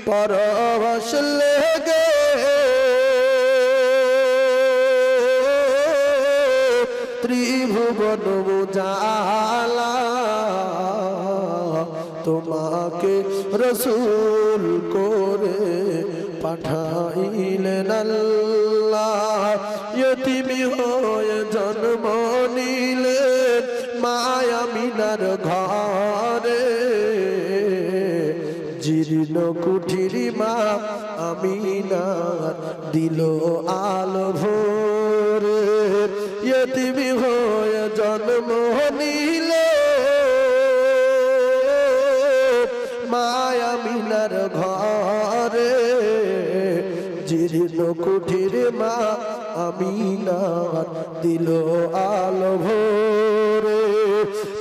পরশ লেগে ত্রিভুবন উজালা তোমাকে রসূল করে পাঠাইলেন আল্লাহ। ইয়তীমি হয়ে জন্ম নিলেন মায়া মিনার ঘরে, জীর্ণ কুঠিরি মা আমিনার দিল আলো ভোরে। ইয়তীমি হয়ে জন্ম নিলে মায়া মিনার ঘরে, জীর্ণ কুঠিরে মা আমিনার দিল আলো ভোরে।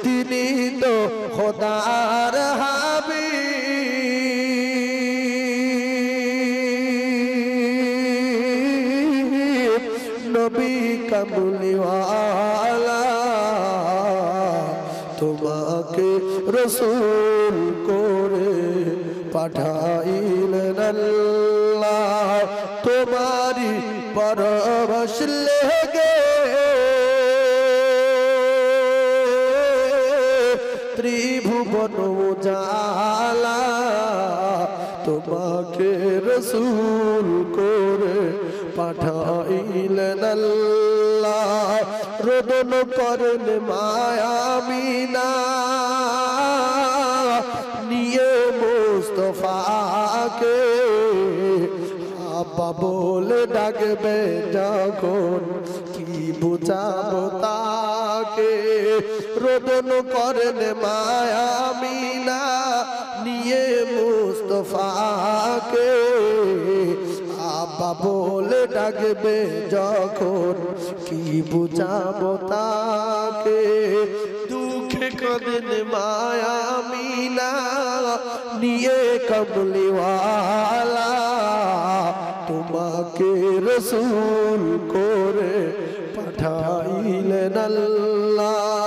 তিনি তো খোদার হাবিব, নবী কামলিওয়ালা, তোমাকে রসূল করে পাঠাইলেন আল্লাহ। তোমারি পরশ লেগে ত্রিভুবন উজালা তোমাকে রসূল করে পাঠাইলেন আল্লাহ। রোদন করেন মায়া মিনা নিয়ে মুস্তফাকে, আব্বা বলে ডাকবে যখন কি বুঝাবো তাকে। রোদন করেন মায়া মিনা নিয়ে মুস্তফাকে, আব্বা বলে ডাকবে যখন কি বুঝাবো তাকে। দুঃখে করেন মায়া মিনা নিয়ে কমলিওয়ালা, তোমাকে রসূল করে পাঠাইলেন আল্লাহ।